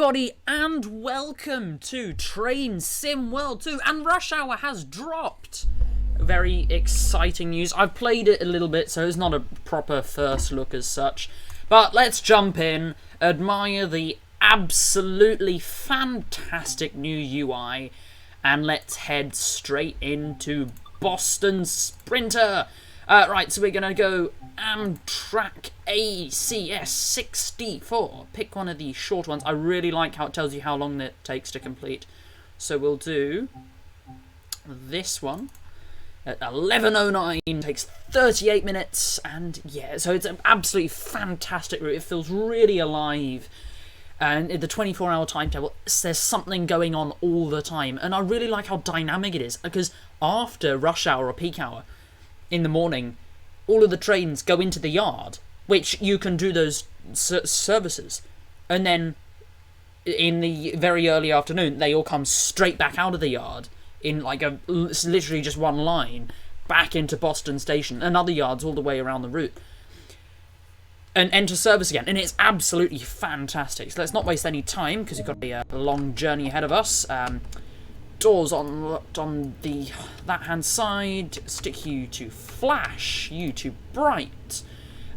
everybody, and welcome to Train Sim World 2, and Rush Hour has dropped. Very exciting news. I've played it a little bit, so it's not a proper first look as such. But let's jump in, admire the absolutely fantastic new UI, and let's head straight into Boston Sprinter. Right, so we're going to go Amtrak ACS 64. Pick one of the short ones. I really like how it tells you how long it takes to complete. So we'll do this one at 11:09. Takes 38 minutes. And yeah, so it's an absolutely fantastic route. It feels really alive. And in the 24-hour timetable, there's something going on all the time. And I really like how dynamic it is. Because after rush hour or peak hour, in the morning, all of the trains go into the yard, which you can do those services. And then in the very early afternoon, they all come straight back out of the yard in like literally just one line back into Boston Station and other yards all the way around the route. And enter service again. And it's absolutely fantastic. So let's not waste any time because we've got a long journey ahead of us. Doors on the that hand side. Stick you to flash, you to bright.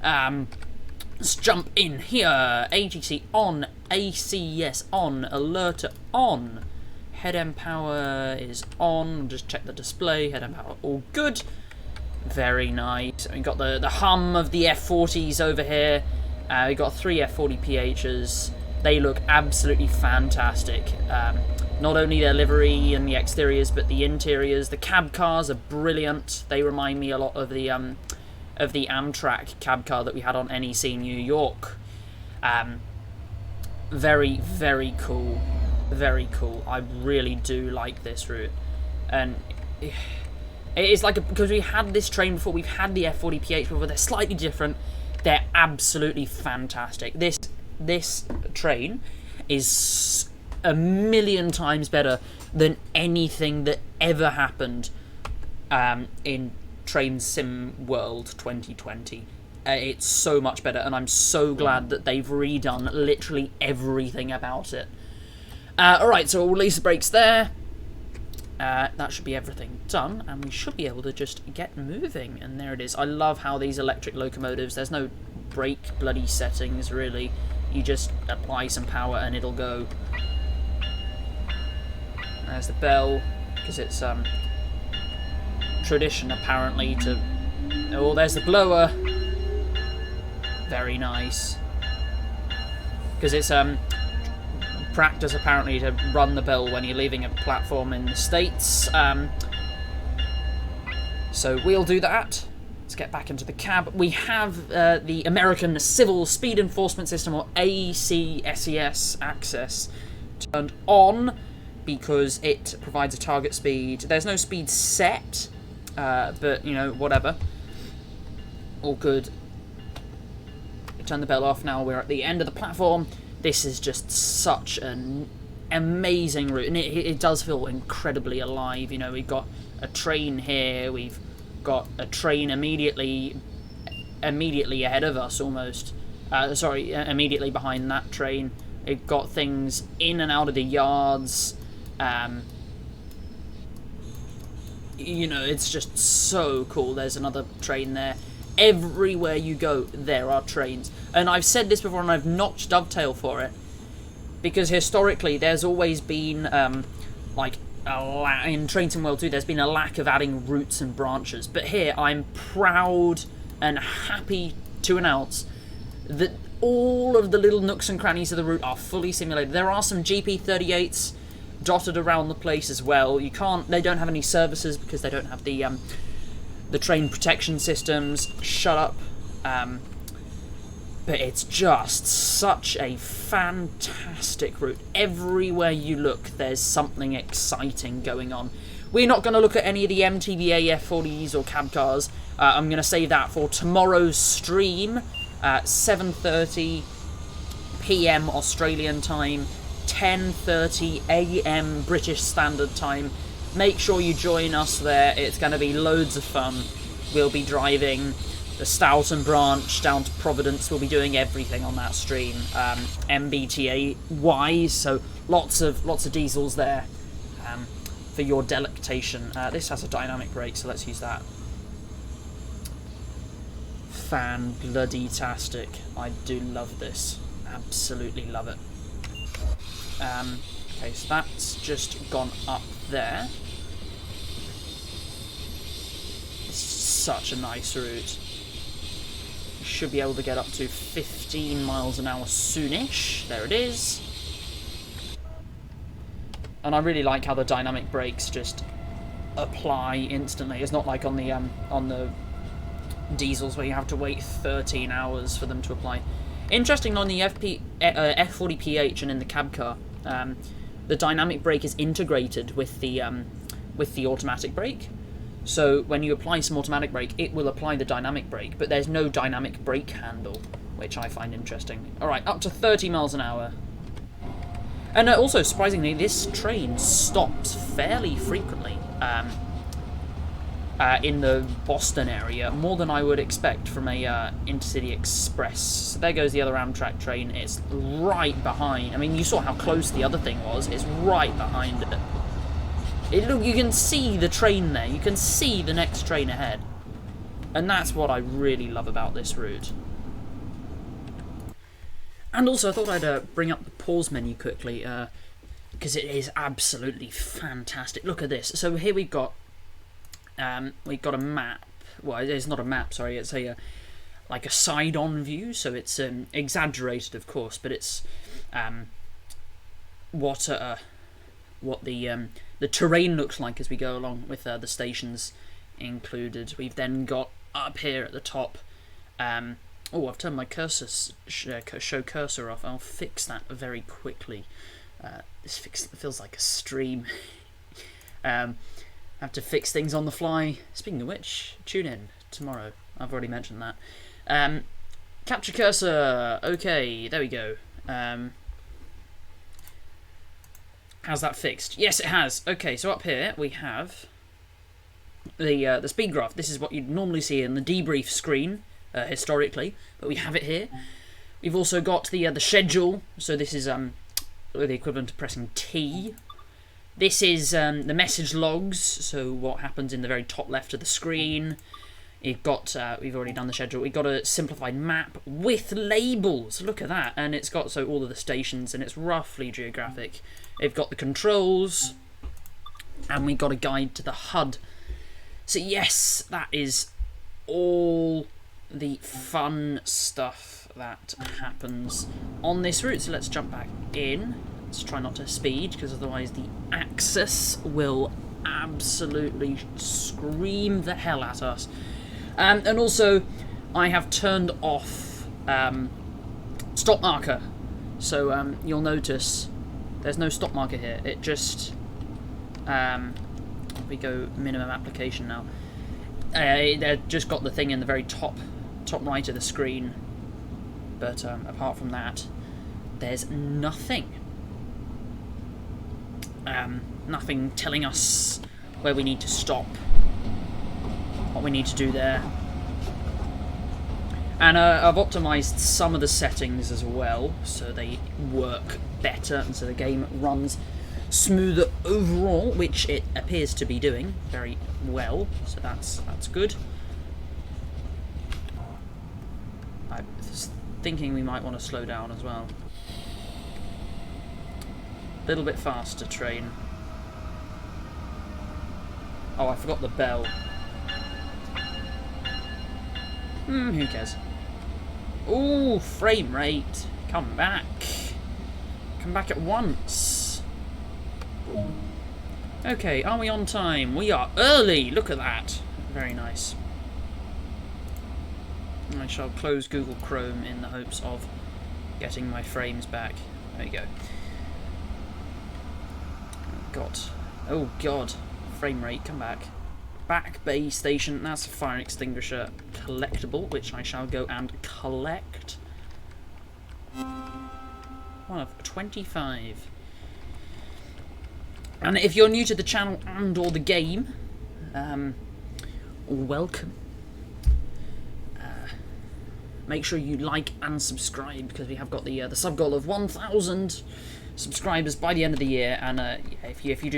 Let's jump in here. AGC on, ACS on, alerter on. Head end power is on. Just check the display. Head end power all good. Very nice. We've got the hum of the F40s over here. We've got 3 F40 PHs. They look absolutely fantastic. Not only their livery and the exteriors, but the interiors. The cab cars are brilliant. They remind me a lot of the Amtrak cab car that we had on NEC New York. Very, very cool. Very cool. I really do like this route. And it's like, because we had this train before, we've had the F40 PH before, they're slightly different. They're absolutely fantastic. This train is a million times better than anything that ever happened in Train Sim World 2020. It's so much better, and I'm so glad that they've redone literally everything about it. Alright, so we'll release the brakes there. That should be everything done, and we should be able to just get moving. And there it is. I love how these electric locomotives, there's no brake bloody settings really. You just apply some power and it'll go. There's the bell, because it's tradition apparently to... Oh, there's the blower. Very nice. Because it's practice apparently to run the bell when you're leaving a platform in the States. So we'll do that. Let's get back into the cab. We have the American Civil Speed Enforcement System, or ACSES access, turned on, because it provides a target speed. There's no speed set, but, you know, whatever. All good. Turn the bell off now. We're at the end of the platform. This is just such an amazing route, and it does feel incredibly alive. You know, we've got a train here. We've got a train immediately ahead of us, almost. Immediately behind that train. We've got things in and out of the yards. You know, it's just so cool. There's another train there. Everywhere you go, there are trains. And I've said this before, and I've notched Dovetail for it, because historically there's always been, in Train Sim World 2, there's been a lack of adding routes and branches. But here, I'm proud and happy to announce that all of the little nooks and crannies of the route are fully simulated. There are some GP38s dotted around the place as well. They don't have any services because they don't have the train protection systems. Shut up. But it's just such a fantastic route. Everywhere you look, there's something exciting going on. We're not going to look at any of the MTVA F40s or cab cars. I'm going to save that for tomorrow's stream. 7:30 PM Australian time, 10:30 AM British Standard Time. Make sure you join us there. It's going to be loads of fun. We'll be driving the Stoughton branch down to Providence. We'll be doing everything on that stream, MBTA wise. So lots of diesels there for your delectation. This has a dynamic brake, so let's use that. Fan-bloody-tastic. I do love this. Absolutely love it. Okay, so that's just gone up there. This is such a nice route. You should be able to get up to 15 miles an hour soonish. There it is. And I really like how the dynamic brakes just apply instantly. It's not like on the diesels where you have to wait 13 hours for them to apply. Interesting, on the F40PH and in the cab car, the dynamic brake is integrated with the automatic brake. So when you apply some automatic brake, it will apply the dynamic brake, but there's no dynamic brake handle, which I find interesting. Alright, up to 30 miles an hour. And also, surprisingly, this train stops fairly frequently in the Boston area, more than I would expect from a Intercity Express. So there goes the other Amtrak train. It's right behind. I mean, you saw how close the other thing was. It's right behind it. Look, you can see the train there. You can see the next train ahead. And that's what I really love about this route. And also, I thought I'd bring up the pause menu quickly, because it is absolutely fantastic. Look at this. So here we've got a map. Well, it's not a map, sorry. It's a like a side-on view. So it's exaggerated, of course, but it's what the terrain looks like as we go along, with the stations included. We've then got up here at the top. Oh, I've turned my show cursor off. I'll fix that very quickly. This feels like a stream. Have to fix things on the fly. Speaking of which, tune in tomorrow. I've already mentioned that. Capture cursor. Okay, there we go. How's that fixed? Yes, it has. Okay, so up here we have the speed graph. This is what you'd normally see in the debrief screen. Historically, but we have it here. We've also got the schedule, so this is the equivalent of pressing T. This is the message logs, so what happens in the very top left of the screen. You've got, we've already done the schedule, we've got a simplified map with labels, look at that, and it's got all of the stations, and it's roughly geographic. They've got the controls, and we've got a guide to the HUD. So yes, that is all the fun stuff that happens on this route. So let's jump back in. Let's try not to speed, because otherwise the axis will absolutely scream the hell at us. And also, I have turned off stop marker. So you'll notice there's no stop marker here. It just we go minimum application now. They've just got the thing in the very top right of the screen, but apart from that, there's nothing. Nothing telling us where we need to stop, what we need to do there. And I've optimised some of the settings as well, so they work better, and so the game runs smoother overall, which it appears to be doing very well, so that's good. I was thinking we might want to slow down as well. A little bit faster, train. Oh, I forgot the bell. Who cares? Ooh, frame rate. Come back. Come back at once. Okay, are we on time? We are early! Look at that. Very nice. I shall close Google Chrome in the hopes of getting my frames back. There we go. Oh god. Frame rate, come back. Back bay station, that's a fire extinguisher collectible, which I shall go and collect. One of 25. And if you're new to the channel and or the game, welcome. make sure you like and subscribe, because we have got the sub goal of 1,000 subscribers by the end of the year. And yeah, if you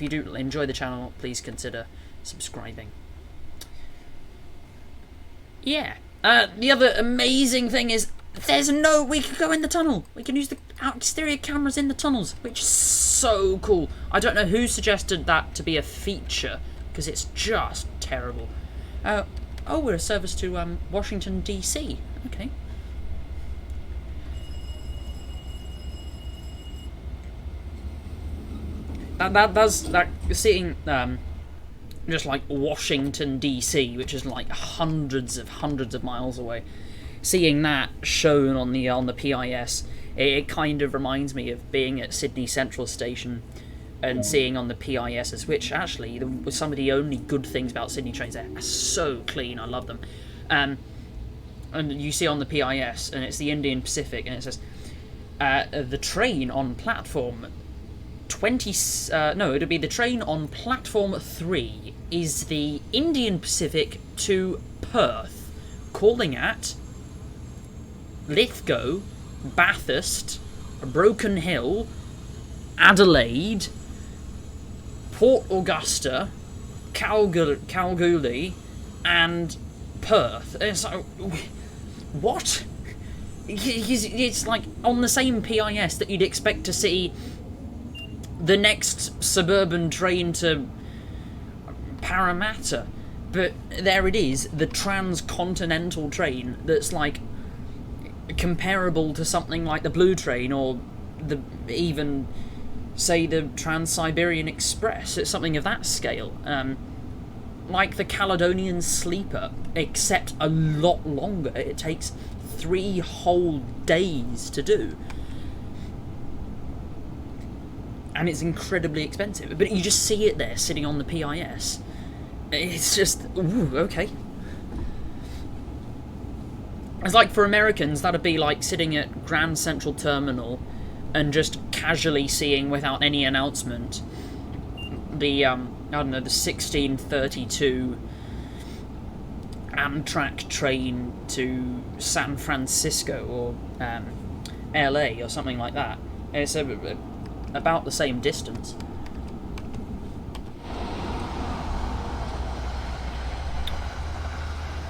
do enjoy the channel, please consider subscribing. Yeah. The other amazing thing is we can go in the tunnel. We can use the exterior cameras in the tunnels, which is so cool. I don't know who suggested that to be a feature, because it's just terrible. Oh, we're a service to Washington DC. Okay. That seeing just like Washington DC, which is like hundreds of miles away, seeing that shown on the PIS, it kind of reminds me of being at Sydney Central Station and seeing on the PISs, which actually was some of the only good things about Sydney trains. They're so clean, I love them. And you see on the PIS, and it's the Indian Pacific, and it says the train on platform 20. No, it'll be the train on platform 3 is the Indian Pacific to Perth, calling at Lithgow, Bathurst, Broken Hill, Adelaide, Port Augusta, Kalgoorlie, and Perth. It's like, what? It's like on the same PIS that you'd expect to see the next suburban train to Parramatta. But there it is, the transcontinental train that's like comparable to something like the Blue Train, or even say the Trans-Siberian Express. It's something of that scale. Like the Caledonian Sleeper, except a lot longer. It takes 3 whole days to do. And it's incredibly expensive. But you just see it there, sitting on the PIS. It's just, ooh, okay. It's like, for Americans, that'd be like sitting at Grand Central Terminal and just casually seeing, without any announcement, the, I don't know, the 1632 Amtrak train to San Francisco or LA or something like that. It's about the same distance.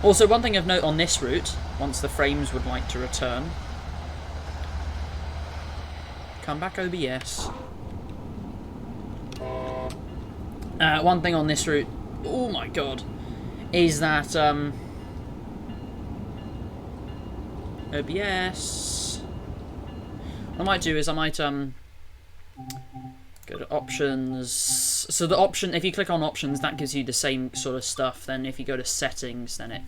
Also, one thing of note on this route, once the frames would like to return. Come back, OBS. One thing on this route, oh my god, is that OBS. What I might do is I might go to options. So the option, if you click on options, that gives you the same sort of stuff. Then if you go to settings, then it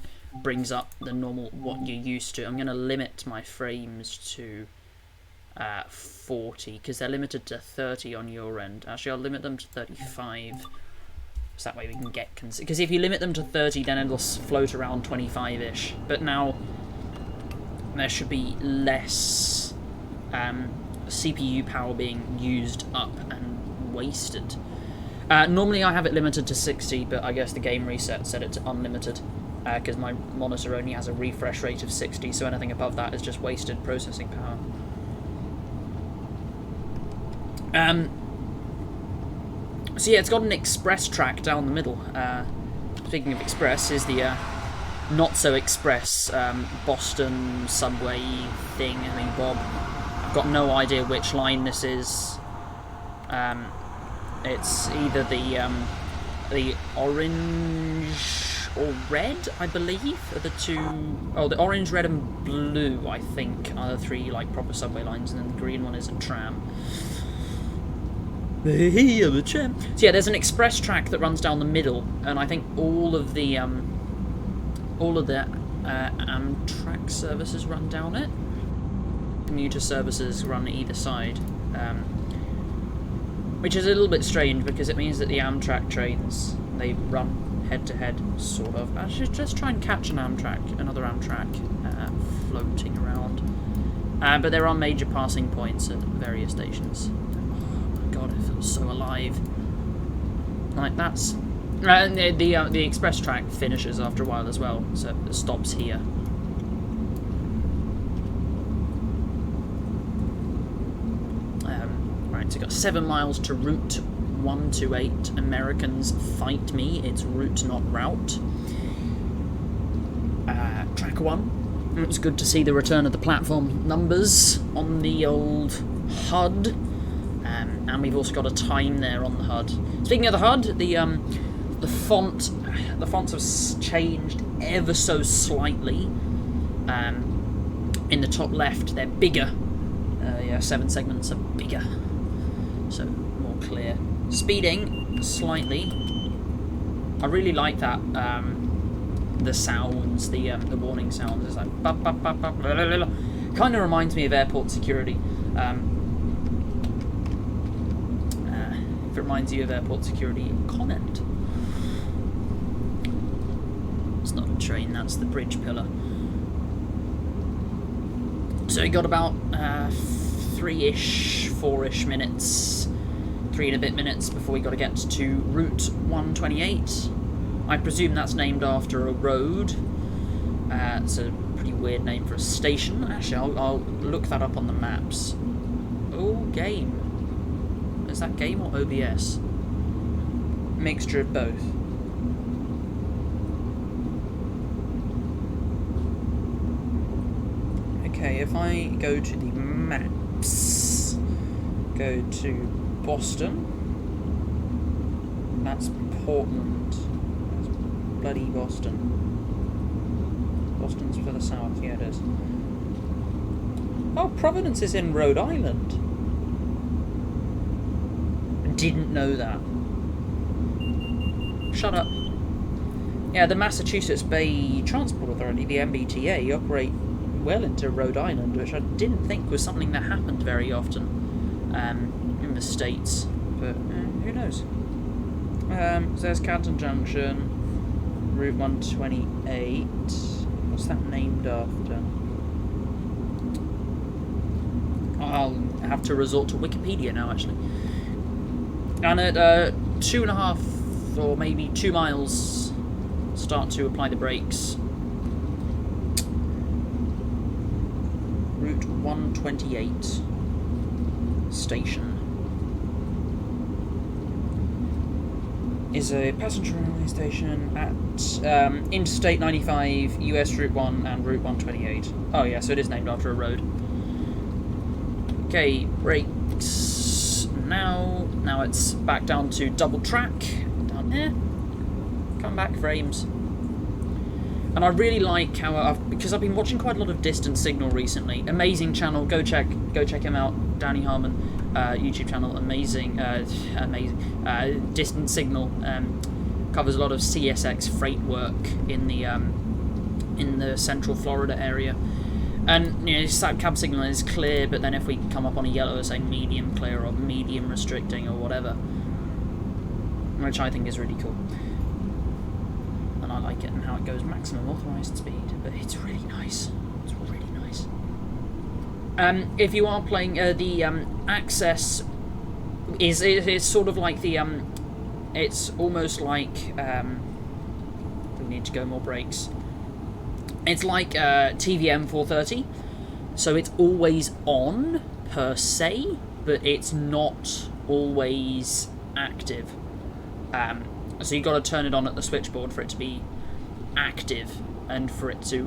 brings up the normal, what you're used to. I'm going to limit my frames to 40, because they're limited to 30 on your end. Actually, I'll limit them to 35, so that way we can get... Because if you limit them to 30, then it'll float around 25-ish. But now there should be less CPU power being used up and wasted. Normally I have it limited to 60, but I guess the game reset set it to unlimited, because my monitor only has a refresh rate of 60, so anything above that is just wasted processing power. So yeah, it's got an express track down the middle. Speaking of express, is the not-so-express Boston subway thing, I mean, Bob. I've got no idea which line this is. It's either the orange or red, I believe, are the two... Oh, the orange, red and blue, I think, are the 3, like, proper subway lines, and then the green one is a tram. The tram. So yeah, there's an express track that runs down the middle, and I think all of the Amtrak services run down it. Commuter services run either side, which is a little bit strange, because it means that the Amtrak trains, they run head-to-head, sort of. I should just try and catch another Amtrak floating around. But there are major passing points at various stations. Oh my god, it feels so alive. Like, that's... the express track finishes after a while as well, so it stops here. Right, so got 7 miles to Route 128. Americans fight me. It's route, not route. Track 1. It was good to see the return of the platform numbers on the old HUD. And we've also got a time there on the HUD. Speaking of the HUD, the fonts have changed ever so slightly. In the top left, they're bigger. Yeah, 7 segments are bigger, so more clear. Speeding slightly. I really like that. The sounds, the warning sounds. It's like kind of reminds me of airport security. If it reminds you of airport security, comment. It's not a train, that's the bridge pillar. So we got about 3-ish, 4-ish minutes, 3 and a bit minutes before we got to get to Route 128. I presume that's named after a road. It's a pretty weird name for a station. Actually, I'll look that up on the maps. Oh, game. Is that game or OBS? Mixture of both. Okay, if I go to the maps, go to Boston, that's Portland, that's bloody Boston. Boston's for the south, yeah it is. Oh, Providence is in Rhode Island. Didn't know that. Shut up. Yeah, the Massachusetts Bay Transport Authority, the MBTA, operate well into Rhode Island, which I didn't think was something that happened very often in the States, but who knows. So there's Canton Junction, Route 128. What's that named after? I'll have to resort to Wikipedia now, actually. And at 2.5 or maybe 2 miles, start to apply the brakes. Route 128 station is a passenger railway station at Interstate 95, US Route 1 and Route 128. Oh yeah, so it is named after a road. Okay, brakes now. Now it's back down to double track. Down there. Come back, frames. And I really like how because I've been watching quite a lot of Distant Signal recently. Amazing channel, go check him out. Danny Harmon, YouTube channel, amazing. Distant Signal covers a lot of CSX freight work in the Central Florida area. And you know, cab signal is clear, but then if we come up on a yellow, it's like medium clear or medium restricting or whatever, which I think is really cool. And I like it and how it goes maximum authorized speed, but it's really nice. It's really nice. If you are playing the Access, it's sort of like the it's almost like we need to go more brakes. It's like TVM 430, so it's always on per se, but it's not always active. So you got to turn it on at the switchboard for it to be active and for it to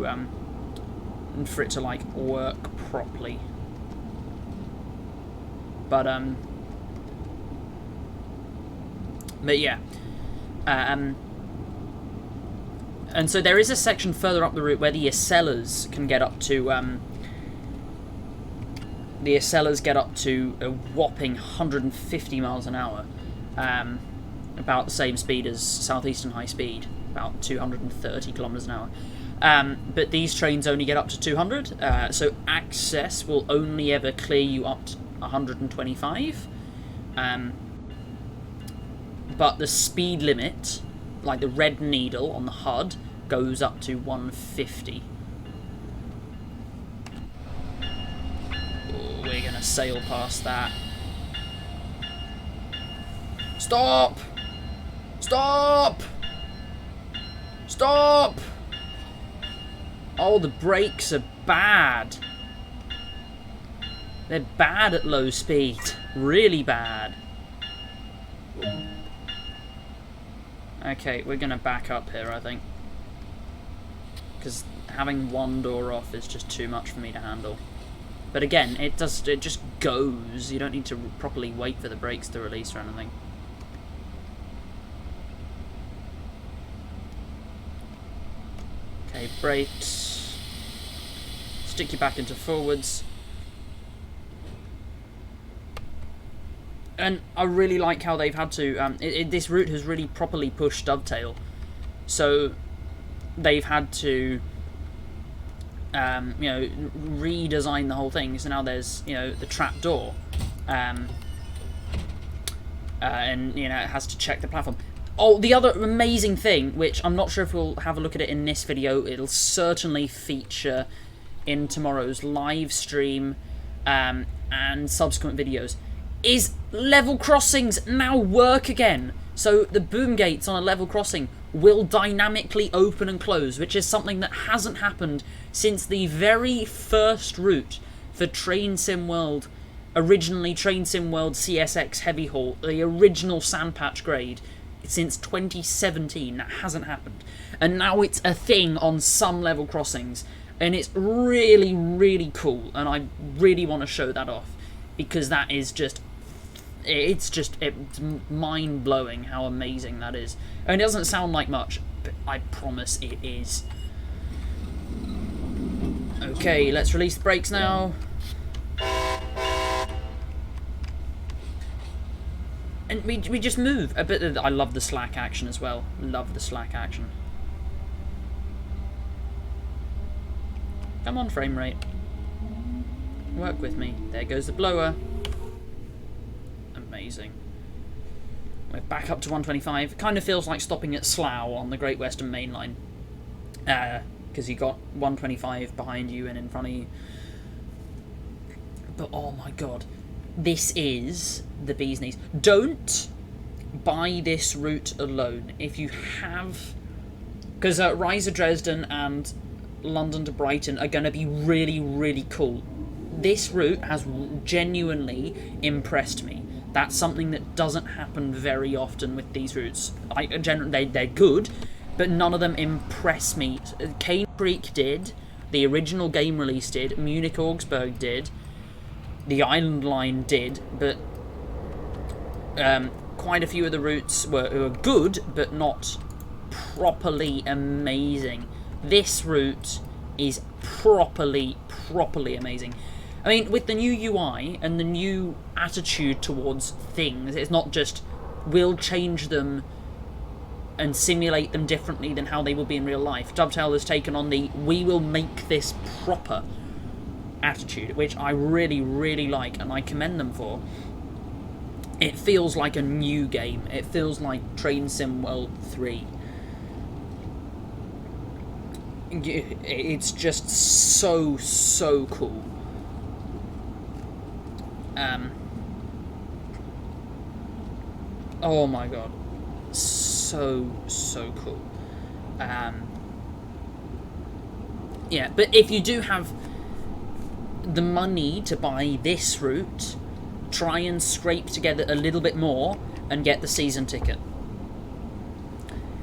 like work properly. But yeah. And so there is a section further up the route where the Accelers can get up to a whopping 150 miles an hour, about the same speed as Southeastern High Speed, about 230 kilometers an hour. But these trains only get up to 200, so Access will only ever clear you up to 125. But the speed limit, like the red needle on the HUD, goes up to 150. Oh, we're gonna sail past that. Stop! Stop! Stop! Oh, the brakes are bad. They're bad at low speed. Really bad. Okay, we're going to back up here, I think. Because having one door off is just too much for me to handle. But again, it just goes. You don't need to properly wait for the brakes to release or anything. Okay, brakes. Stick you back into forwards. And I really like how they've had to... this route has really properly pushed dovetail. So they've had to... redesign the whole thing. So now there's, the trap door. And, it has to check the platform. Oh, the other amazing thing, which I'm not sure if we'll have a look at it in this video, it'll certainly feature in tomorrow's live stream and subsequent videos, is level crossings now work again. So the boom gates on a level crossing will dynamically open and close, which is something that hasn't happened since the very first route for Train Sim World, originally Train Sim World CSX Heavy Haul, the original Sandpatch grade, since 2017. That hasn't happened. And now it's a thing on some level crossings, and it's really, really cool, and I really want to show that off, because that is just... It's mind-blowing how amazing that is. And it doesn't sound like much, but I promise it is. Okay, let's release the brakes now. And we just move. A bit. I love the slack action as well. Love the slack action. Come on, frame rate. Work with me. There goes the blower. Amazing. We're back up to 125. It kind of feels like stopping at Slough on the Great Western Main Line. Because you got 125 behind you and in front of you. But oh my god. This is the bee's knees. Don't buy this route alone. If you have... Because Rise of Dresden and London to Brighton are going to be really, really cool. This route has genuinely impressed me. That's something that doesn't happen very often with these routes. They're good, but none of them impress me. Cane Creek did, the original game release did, Munich Augsburg did, the Island Line did, but quite a few of the routes were good, but not properly amazing. This route is properly amazing. I mean, with the new UI and the new attitude towards things, it's not just we'll change them and simulate them differently than how they will be in real life. Dovetail has taken on the we will make this proper attitude, which I really, really like and I commend them for. It feels like a new game. It feels like Train Sim World 3. It's just so cool. Oh my god, so cool. Yeah, but if you do have the money to buy this route, try and scrape together a little bit more and get the season ticket.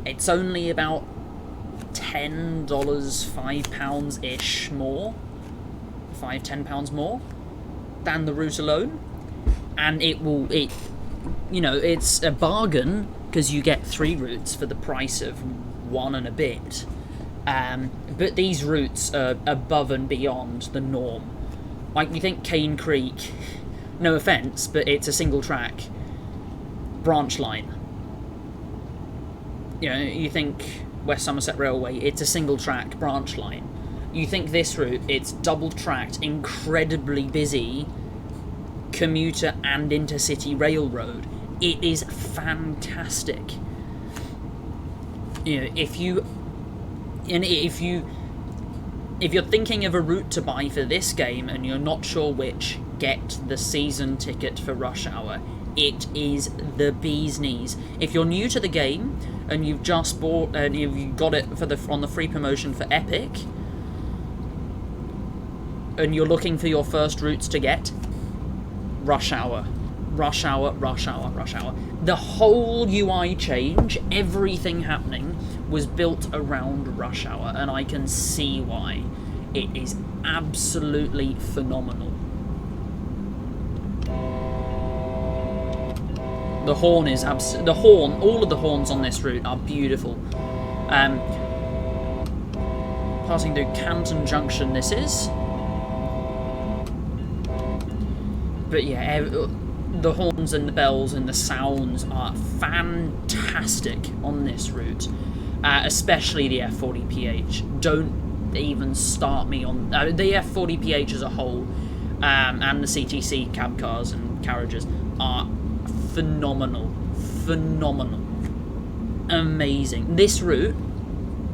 It's only about $10, £5-ish more, £5-10 more than the route alone, and it's a bargain because you get 3 routes for the price of 1 and a bit. But these routes are above and beyond the norm. Like, you think Cane Creek, no offence, but it's a single track branch line. You think West Somerset Railway, it's a single track branch line. You think this route, it's double tracked, incredibly busy commuter and intercity railroad. It is fantastic. If you're thinking of a route to buy for this game and you're not sure which, get the season ticket for Rush Hour. It is the bee's knees. If you're new to the game and you've just bought and you've got it on the free promotion for Epic, and you're looking for your first routes to get, rush hour. Rush hour, rush hour, rush hour. The whole UI change, everything happening, was built around rush hour, and I can see why. It is absolutely phenomenal. The horn is all of the horns on this route are beautiful. Passing through Canton Junction, this is. But yeah, the horns and the bells and the sounds are fantastic on this route, especially the F40PH. Don't even start me on the F40PH as a whole, and the CTC cab cars and carriages are phenomenal, amazing. This route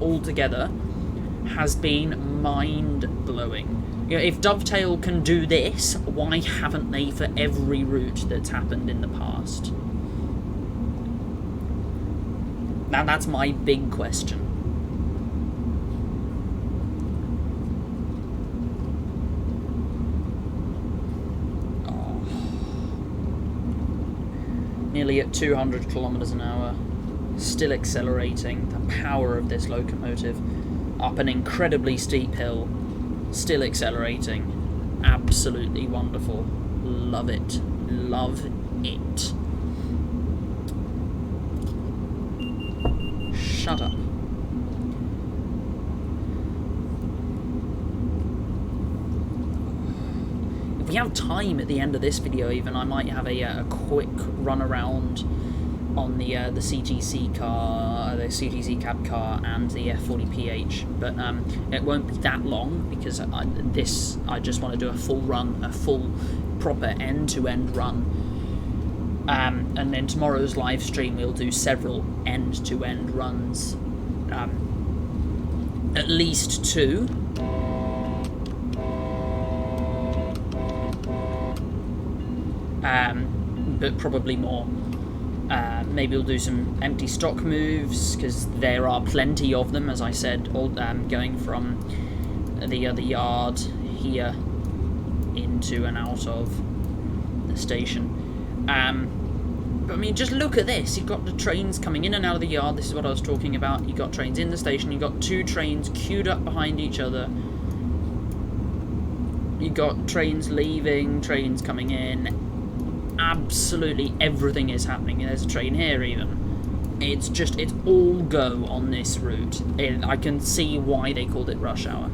altogether has been mind-blowing. You know, if Dovetail can do this, why haven't they for every route that's happened in the past? Now that's my big question. Nearly at 200 kilometers an hour, still accelerating. The power of this locomotive, up an incredibly steep hill, still accelerating. Absolutely wonderful. Love it. Love it. Shut up. If we have time at the end of this video even, I might have a quick run around on the CTC car, the CTC cab car, and the F40PH, but it won't be that long because I just want to do a full run, a full proper end-to-end run, and then tomorrow's live stream we'll do several end-to-end runs, at least 2. But probably more. Maybe we'll do some empty stock moves, because there are plenty of them, as I said, all, going from the other yard here into and out of the station. But I mean, just look at this. You've got the trains coming in and out of the yard. This is what I was talking about. You've got trains in the station. You've got 2 trains queued up behind each other. You've got trains leaving, trains coming in. Absolutely everything is happening. There's a train here even. It's all go on this route. I can see why they called it rush hour.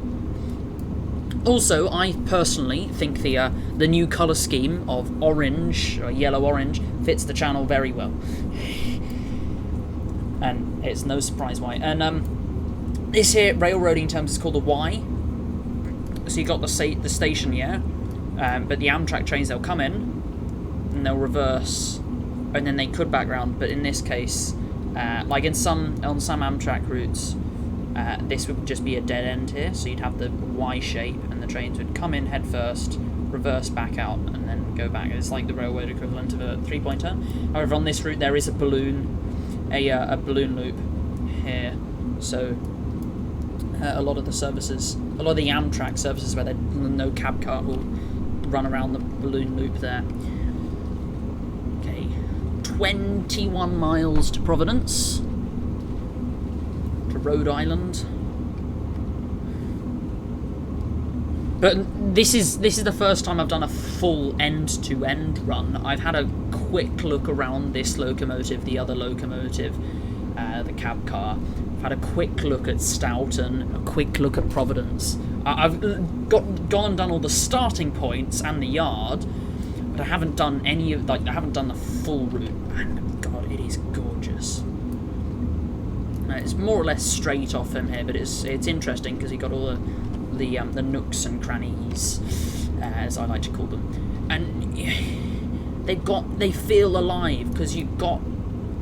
Also, I personally think the new colour scheme of orange, or yellow-orange, fits the channel very well. And it's no surprise why. And this here railroading terms is called the Y. So you got the station here, but the Amtrak trains, they'll come in, and they'll reverse, and then they could back round. But in this case, like on some Amtrak routes, this would just be a dead end here, so you'd have the Y shape, and the trains would come in head first, reverse back out, and then go back. It's like the railroad equivalent of a 3-point turn. However, on this route there is a balloon loop here, so a lot of the Amtrak services where no cab car will run around the balloon loop there. 21 miles to Providence, to Rhode Island. But this is the first time I've done a full end-to-end run. I've had a quick look around this locomotive, the other locomotive, the cab car. I've had a quick look at Stoughton, a quick look at Providence. I've gone and done all the starting points and the yard, but I haven't done I haven't done the full route, and God, it is gorgeous. It's more or less straight off from here, but it's interesting because you got all the nooks and crannies, as I like to call them, and they feel alive because you've got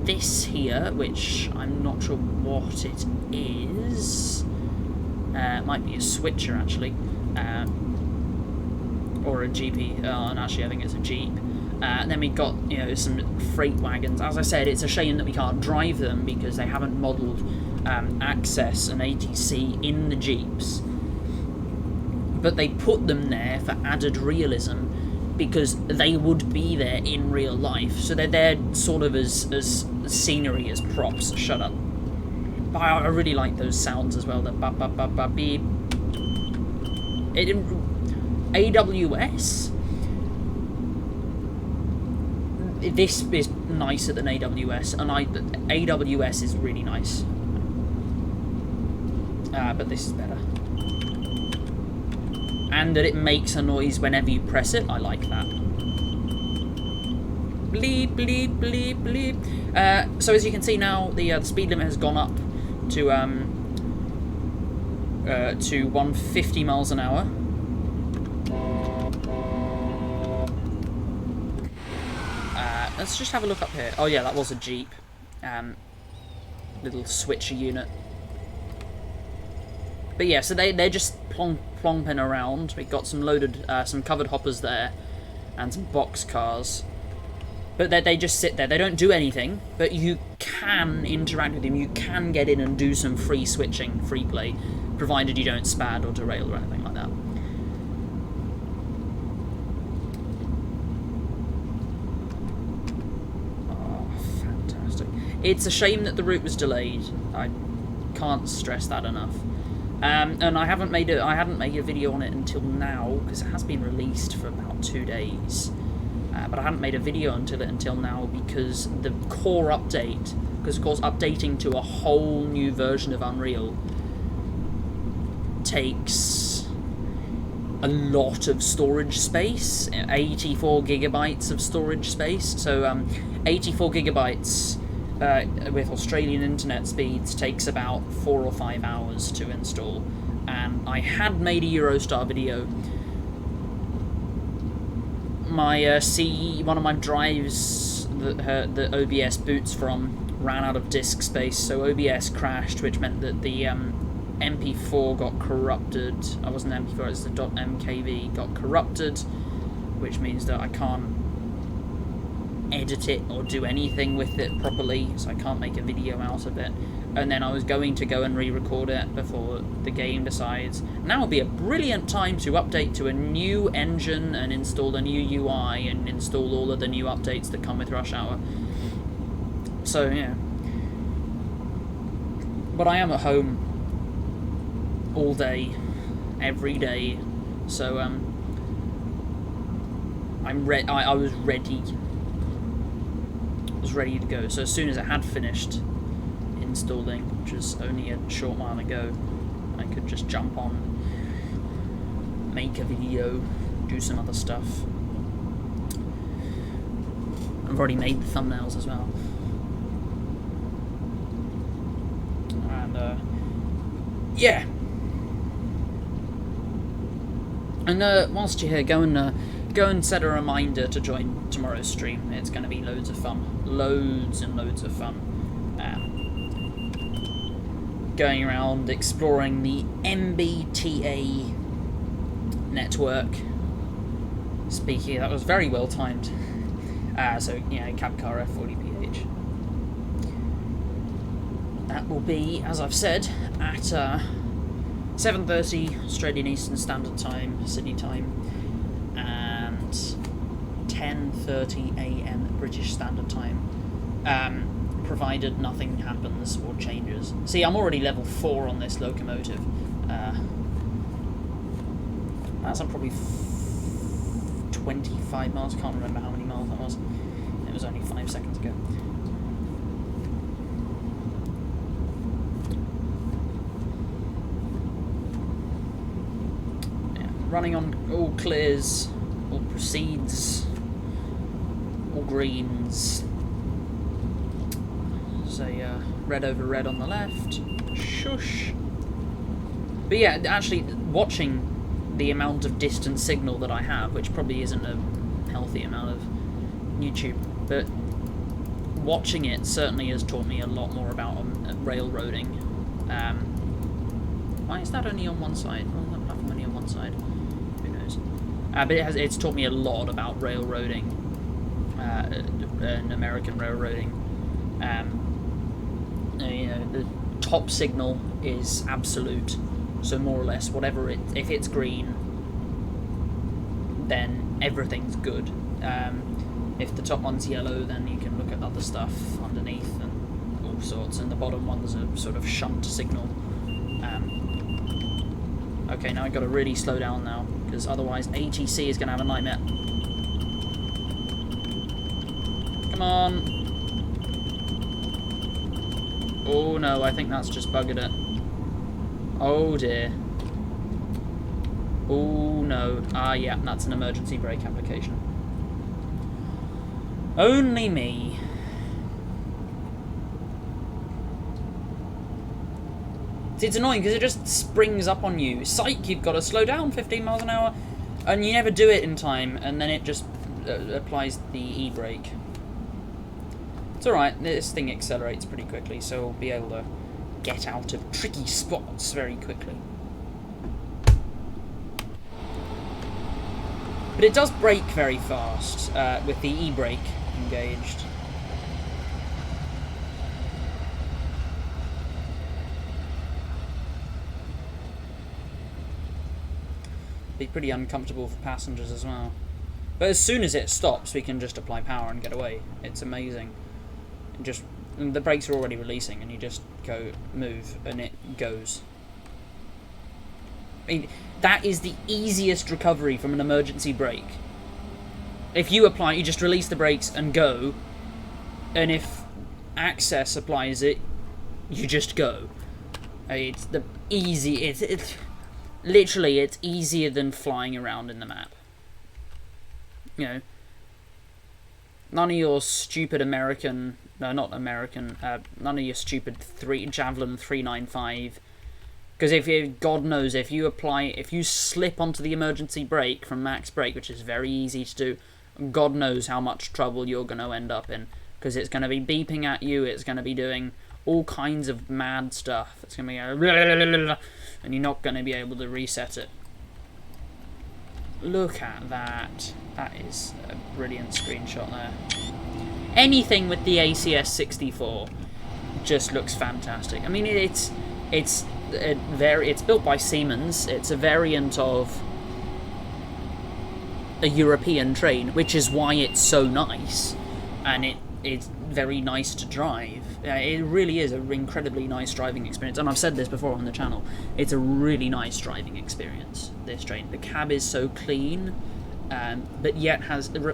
this here, which I'm not sure what it is. It might be a switcher actually. Or a GP, and actually I think it's a Jeep. And then we got, some freight wagons. As I said, it's a shame that we can't drive them because they haven't modelled Access and ATC in the Jeeps. But they put them there for added realism, because they would be there in real life. So they're there sort of as scenery, as props. Shut up. But I really like those sounds as well. The ba ba ba ba beep. AWS. This is nicer than AWS, and AWS is really nice. But this is better. And that it makes a noise whenever you press it. I like that. Bleep, bleep, bleep, bleep. So as you can see now, the speed limit has gone up to 150 miles an hour. Let's just have a look up here. Oh yeah, that was a Jeep. Little switcher unit. But yeah, so they're just plomping around. We've got some loaded, some covered hoppers there, and some box cars. But they just sit there. They don't do anything, but you can interact with them. You can get in and do some free switching, free play, provided you don't spad or derail or anything like that. Oh, fantastic. It's a shame that the route was delayed. I can't stress that enough. And I hadn't made a video on it until now, because it has been released for about 2 days. But I hadn't made a video until now because the core update, because of course updating to a whole new version of Unreal takes a lot of storage space, 84 gigabytes of storage space. So 84 gigabytes with Australian internet speeds takes about 4 or 5 hours to install. And I had made a Eurostar video. My one of my drives that OBS boots from ran out of disk space, so OBS crashed, which meant that the MP4 got corrupted. I wasn't MP4, it was the .mkv got corrupted, which means that I can't edit it or do anything with it properly, so I can't make a video out of it. And then I was going to go and re-record it before the game decides. Now would be a brilliant time to update to a new engine and install a new UI and install all of the new updates that come with Rush Hour. So yeah. But I am at home all day, every day, so I was ready. Was ready to go. So as soon as it had finished installing, which was only a short while ago, I could just jump on, make a video, do some other stuff. I've already made the thumbnails as well. And yeah. And whilst you're here, go and set a reminder to join tomorrow's stream. It's going to be loads of fun. Loads and loads of fun. Going around exploring the MBTA network. Speaking, that was very well timed. So, yeah, Cabcar F40PH. That will be, as I've said, at 7:30 Australian Eastern Standard Time, Sydney time, and 10:30 AM British Standard Time, provided nothing happens or changes. See, I'm already level 4 on this locomotive. That's on probably 25 miles, can't remember how many miles that was. It was only 5 seconds ago. Running on all clears, all proceeds, all greens. So red over red on the left. Shush. But yeah, actually watching the amount of distant signal that I have, which probably isn't a healthy amount of YouTube, but watching it certainly has taught me a lot more about railroading. Why is that only on one side? Why is that platform only on one side? Who knows? But it's taught me a lot about railroading, and American railroading. You know, the top signal is absolute, so more or less whatever if it's green, then everything's good. If the top one's yellow, then you can look at other stuff underneath and all sorts, and the bottom one's a sort of shunt signal. Okay, now I've got to really slow down now, because otherwise ATC is going to have a nightmare. Come on. Oh no, I think that's just buggered it. Oh dear. Oh no. Ah yeah, that's an emergency brake application. Only me. It's annoying because it just springs up on you. Psych, you've got to slow down 15 miles an hour. And you never do it in time, and then it just applies the e-brake. It's alright, this thing accelerates pretty quickly, so we'll be able to get out of tricky spots very quickly. But it does brake very fast with the e-brake engaged. Be pretty uncomfortable for passengers as well. But as soon as it stops, we can just apply power and get away. It's amazing. The brakes are already releasing, and you just go move, and it goes. I mean, that is the easiest recovery from an emergency brake. If you apply, you just release the brakes and go, and if Access applies it, you just go. It's the easy. It's literally, it's easier than flying around in the map. You know, none of your stupid American, no, not American, none of your stupid Javelin 395. Because if you, God knows, if you slip onto the emergency brake from max brake, which is very easy to do, God knows how much trouble you're going to end up in. Because it's going to be beeping at you, it's going to be doing all kinds of mad stuff. It's going to be and you're not going to be able to reset it. Look at that. That is a brilliant screenshot there. Anything with the ACS64 just looks fantastic. I mean, it's built by Siemens. It's a variant of a European train, which is why it's so nice, and it's very nice to drive. It really is an incredibly nice driving experience, and I've said this before on the channel. It's a really nice driving experience, this train. The cab is so clean, but yet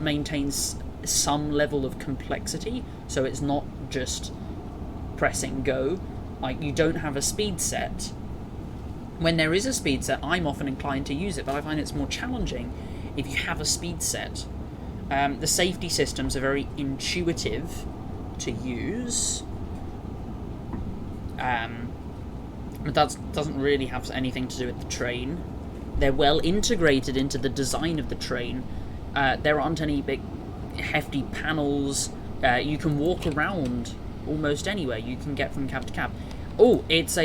maintains some level of complexity, so it's not just pressing go. Like, you don't have a speed set. When there is a speed set, I'm often inclined to use it, but I find it's more challenging if you have a speed set. The safety systems are very intuitive to use, but that doesn't really have anything to do with the train. They're well integrated into the design of the train. There aren't any big hefty panels. You can walk around almost anywhere. You can get from cab to cab. Oh, it's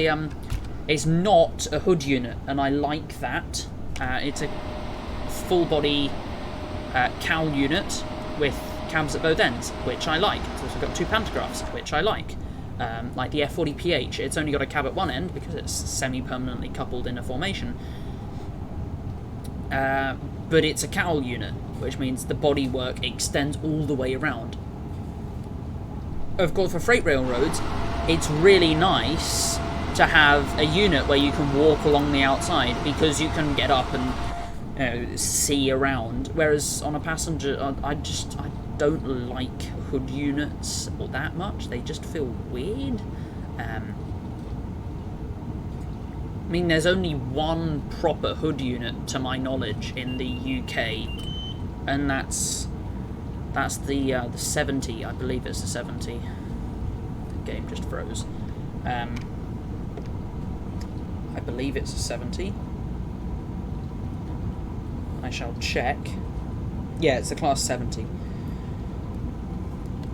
not a hood unit, and I like that. It's a full body cowl unit with cabs at both ends, which I like. It's also got two pantographs, which I like. Like the F40PH, it's only got a cab at one end because it's semi-permanently coupled in a formation. But it's a cowl unit, which means the bodywork extends all the way around. Of course, for freight railroads, it's really nice to have a unit where you can walk along the outside, because you can get up and see around. Whereas on a passenger, I don't like hood units all that much. They just feel weird. I mean, there's only one proper hood unit, to my knowledge, in the UK, and that's the 70. I believe it's the 70. The game just froze. I believe it's a 70. I shall check. Yeah, it's the class 70.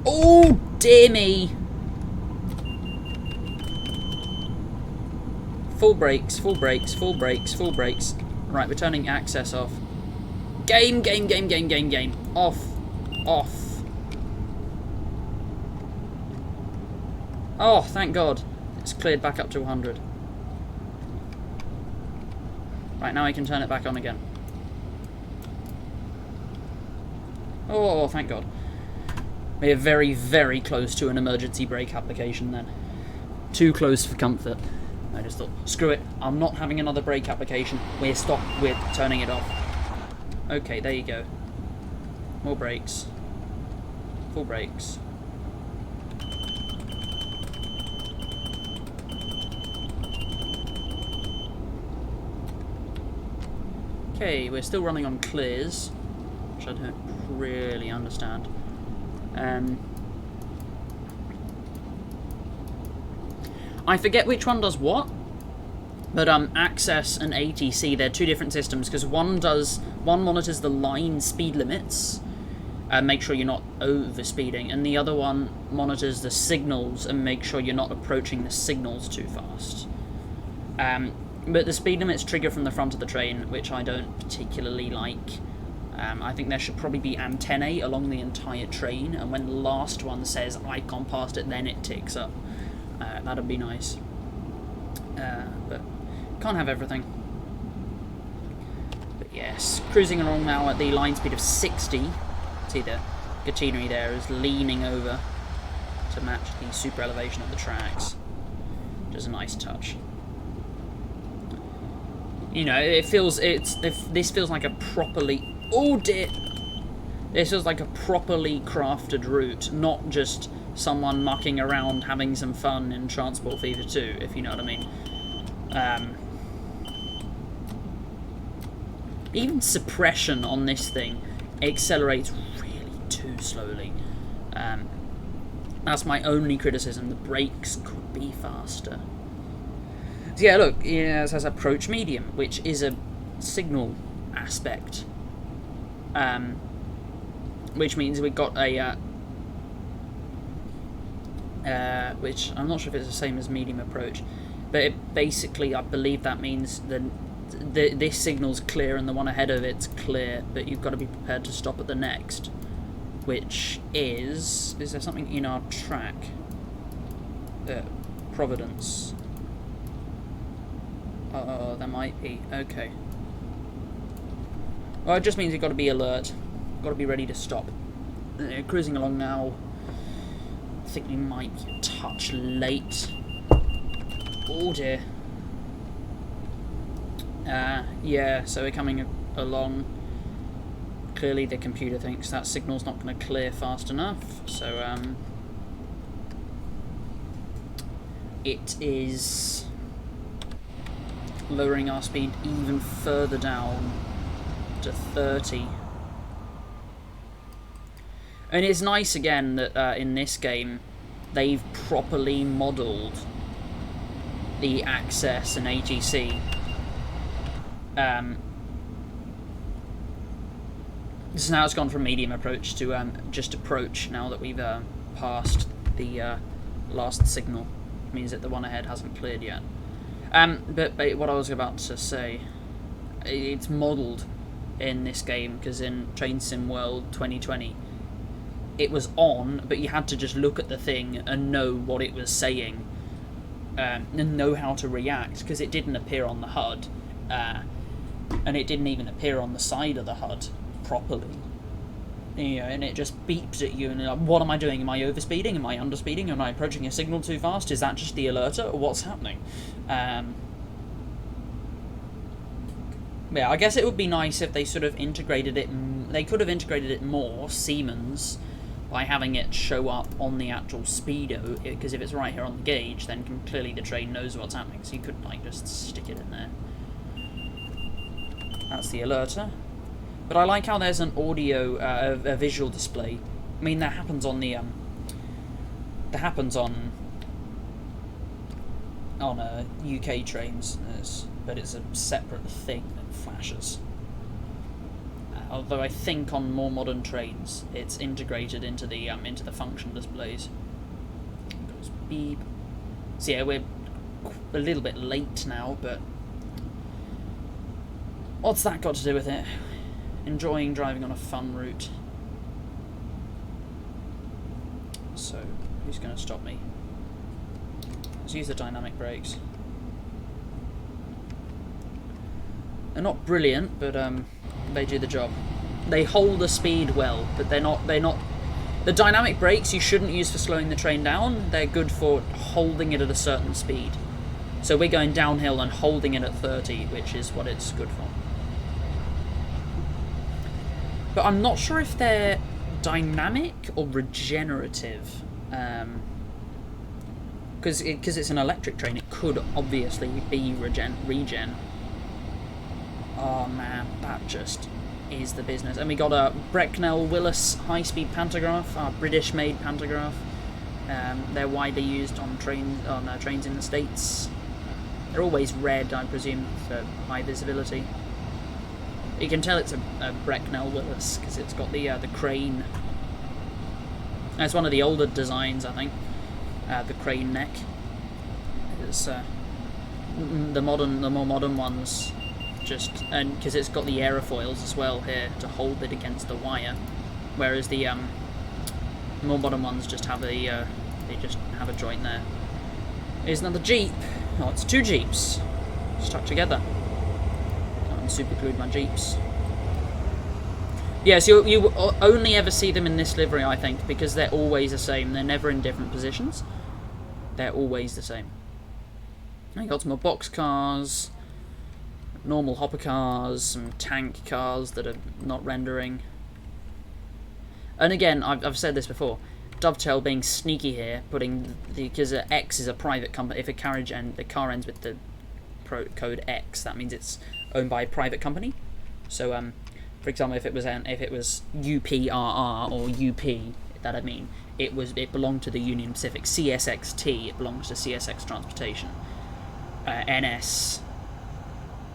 Oh, dear me! Full brakes, full brakes, full brakes, full brakes. Right, we're turning access off. Game. Off. Oh, thank God. It's cleared back up to 100. Right, now I can turn it back on again. Oh, thank God. We're very, very close to an emergency brake application then. Too close for comfort. I just thought, screw it, I'm not having another brake application. We're turning it off. Okay, there you go. More brakes. Full brakes. Okay, we're still running on clears, which I don't really understand. I forget which one does what, but Access and ATC, they're two different systems, because one monitors the line speed limits and make sure you're not over speeding, and the other one monitors the signals and make sure you're not approaching the signals too fast. But the speed limits trigger from the front of the train, which I don't particularly like. I think there should probably be antennae along the entire train, and when the last one says icon past it, then it ticks up. That'd be nice. But can't have everything. But yes, cruising along now at the line speed of 60. See the catenary there is leaning over to match the super elevation of the tracks. Which is a nice touch. You know, this feels like a properly... Oh dear! This feels like a properly crafted route, not just someone mucking around having some fun in Transport Fever 2, if you know what I mean. Even suppression on this thing accelerates really too slowly. That's my only criticism. The brakes could be faster. So yeah, look, it says approach medium, which is a signal aspect. Which means we've got a... which I'm not sure if it's the same as medium approach, but it basically, I believe that means that this signal's clear and the one ahead of it's clear, but you've got to be prepared to stop at the next, which is there something in our track? Providence. Oh, there might be. Okay. Well, it just means you've got to be alert, got to be ready to stop. Cruising along now. I think we might be a touch late. Oh dear. Yeah, so we're coming along. Clearly the computer thinks that signal's not going to clear fast enough, so it is lowering our speed even further down to 30. And it's nice again that in this game they've properly modelled the Access and ATC. So now it's gone from medium approach to just approach now that we've passed the last signal. It means that the one ahead hasn't cleared yet. But what I was about to say, it's modelled in this game, because in Train Sim World 2020 it was on, but you had to just look at the thing and know what it was saying, and know how to react, because it didn't appear on the HUD, and it didn't even appear on the side of the HUD properly. You know, and it just beeps at you, and you're like, what am I doing? Am I overspeeding? Am I underspeeding? Am I approaching a signal too fast? Is that just the alerter, or what's happening? Yeah, I guess it would be nice if they sort of integrated it. They could have integrated it more, Siemens, by having it show up on the actual speedo, because if it's right here on the gauge, then clearly the train knows what's happening, so you could like just stick it in there. That's the alerter. But I like how there's an audio, a visual display. I mean, that happens on the UK trains, but it's a separate thing that flashes. Although I think on more modern trains, it's integrated into the function displays. It goes beep. So yeah, we're a little bit late now, but what's that got to do with it? Enjoying driving on a fun route. So, who's going to stop me? Let's use the dynamic brakes. They're not brilliant, but they do the job. they hold the speed well, but they're not. The dynamic brakes you shouldn't use for slowing the train down. They're good for holding it at a certain speed. So we're going downhill and holding it at 30, which is what it's good for. But I'm not sure if they're dynamic or regenerative. Because it's an electric train, it could obviously be regen. Oh man, that just is the business. And we got a Brecknell Willis high-speed pantograph, our British-made pantograph. They're widely used on trains in the States. They're always red, I presume, for high visibility. You can tell it's a Brecknell Willis because it's got the crane. It's one of the older designs, I think. The crane neck. It's the more modern ones. And because it's got the aerofoils as well here to hold it against the wire, whereas the more modern ones just have they just have a joint there. Here's another Jeep. Oh, it's two Jeeps stuck together. I'm super glued my Jeeps. Yes, you only ever see them in this livery, I think, because they're always the same. They're never in different positions. They're always the same. I got some more box cars. Normal hopper cars, some tank cars that are not rendering. And again, I've said this before, Dovetail being sneaky here, because X is a private company. If a the car ends with the code X, that means it's owned by a private company. So, for example, if it was UPRR or UP, that I mean, it belonged to the Union Pacific. CSXT, it belongs to CSX Transportation. NS.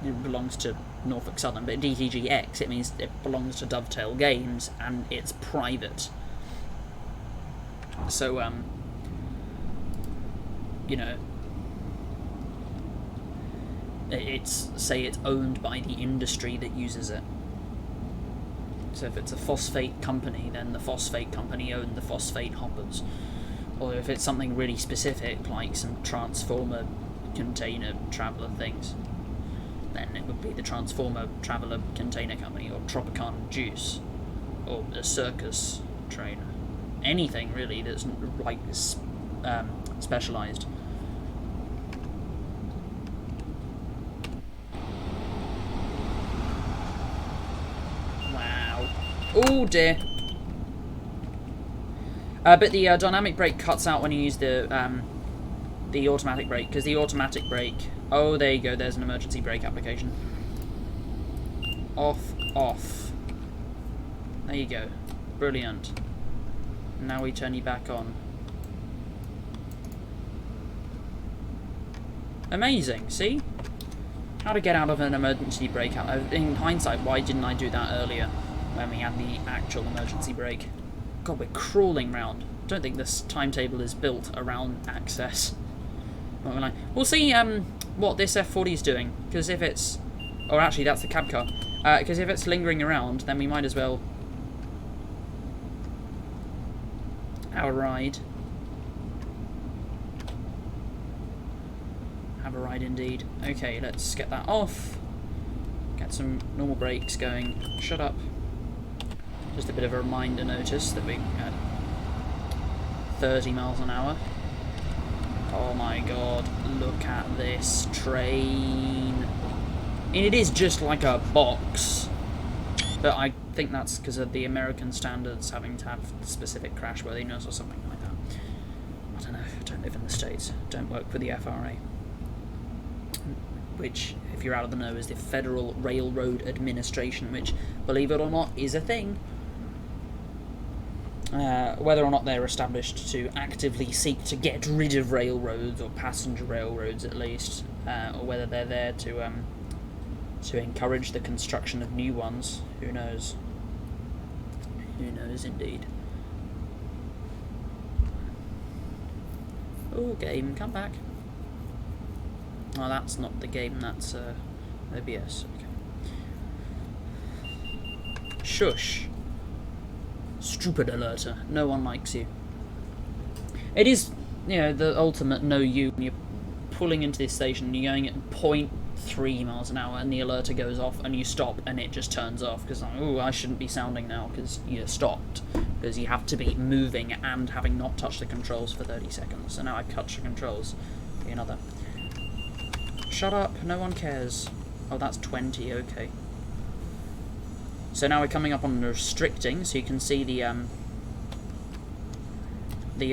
It belongs to Norfolk Southern, but DTGX, it means it belongs to Dovetail Games, and it's private. So, you know, say it's owned by the industry that uses it. So if it's a phosphate company, then the phosphate company owned the phosphate hoppers. Or if it's something really specific, like some transformer container traveller things, then it would be the Transformer Traveller Container Company, or Tropicana Juice, or a circus train. Anything really that's like specialised. Wow. Oh dear. But the dynamic brake cuts out when you use the automatic brake, because the automatic brake... Oh, there you go, there's an emergency brake application. Off. There you go. Brilliant. Now we turn you back on. Amazing, see? How to get out of an emergency brake. In hindsight, why didn't I do that earlier when we had the actual emergency brake? God, we're crawling round. I don't think this timetable is built around access. We'll see what this F40 is doing, because if it's... Or actually, that's the cab car. Because if it's lingering around, then we might as well... Have a ride. Have a ride indeed. Okay, let's get that off. Get some normal brakes going. Shut up. Just a bit of a reminder notice that we had 30 miles an hour. Oh my god, look at this train. And it is just like a box. But I think that's because of the American standards having to have specific crashworthiness or something like that. I don't know, I don't live in the States. Don't work for the FRA. Which, if you're out of the know, is the Federal Railroad Administration, which, believe it or not, is a thing. Whether or not they're established to actively seek to get rid of railroads, or passenger railroads at least, or whether they're there to encourage the construction of new ones, who knows? Who knows indeed. Oh, game, come back. Oh, that's not the game, that's OBS. Okay. Shush. Stupid alerter. No one likes you. It is, you know, the ultimate no you when you're pulling into this station and you're going at 3 miles an hour, and the alerter goes off, and you stop, and it just turns off, because, oh, I shouldn't be sounding now, because you stopped. Because you have to be moving and having not touched the controls for 30 seconds. So now I've touched the controls. Be another. Shut up, no one cares. Oh, that's 20, okay. So now we're coming up on restricting, so you can see the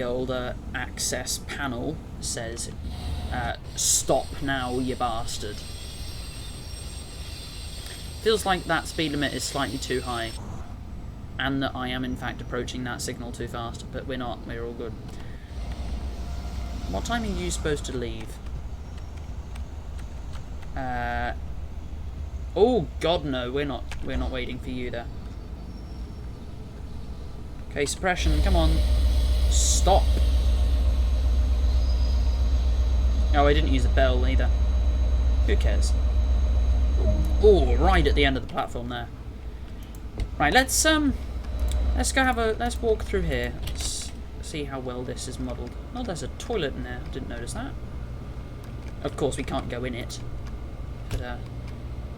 old access panel says, stop now, you bastard. Feels like that speed limit is slightly too high, and that I am in fact approaching that signal too fast, but we're not, we're all good. What time are you supposed to leave? Oh god no, we're not waiting for you there. Okay, suppression, come on. Stop. Oh, I didn't use a bell either. Who cares? Oh, right at the end of the platform there. Right, let's go let's walk through here. Let's see how well this is modelled. Oh, there's a toilet in there. I didn't notice that. Of course, we can't go in it, but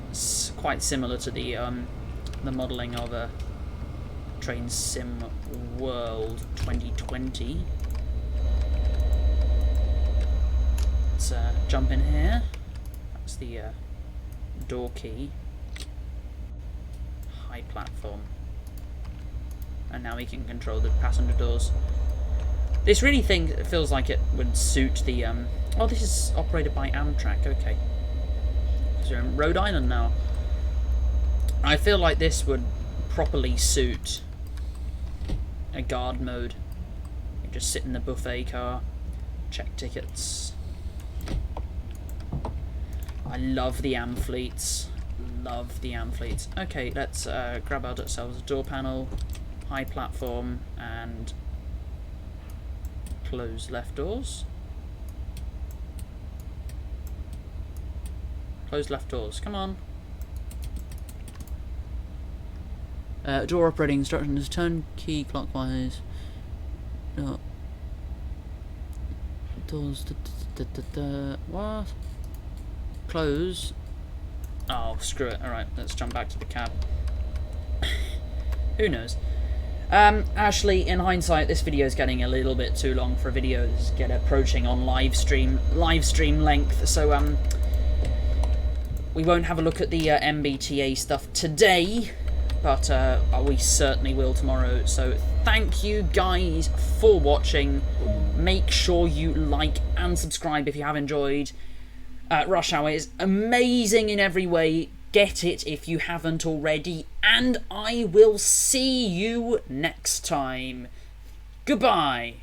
it's quite similar to the modelling of a Train Sim World 2020. Let's jump in here. That's the door key. High platform. And now we can control the passenger doors. This really feels like it would suit the... Oh, this is operated by Amtrak, okay. So we're in Rhode Island now. I feel like this would properly suit a guard mode. You just sit in the buffet car, check tickets. I love the AM fleets. Love the AM fleets. Okay, let's grab ourselves a door panel, high platform, and close left doors. Close left doors, come on. Door operating instructions, turn key clockwise. No. Doors, what? Close. Oh, screw it. Alright, let's jump back to the cab. Who knows? Actually, in hindsight, this video is getting a little bit too long for a video. It's approaching on live stream length, so we won't have a look at the MBTA stuff today, but we certainly will tomorrow. So thank you guys for watching. Make sure you like and subscribe if you have enjoyed. Rush Hour is amazing in every way. Get it if you haven't already, and I will see you next time. Goodbye.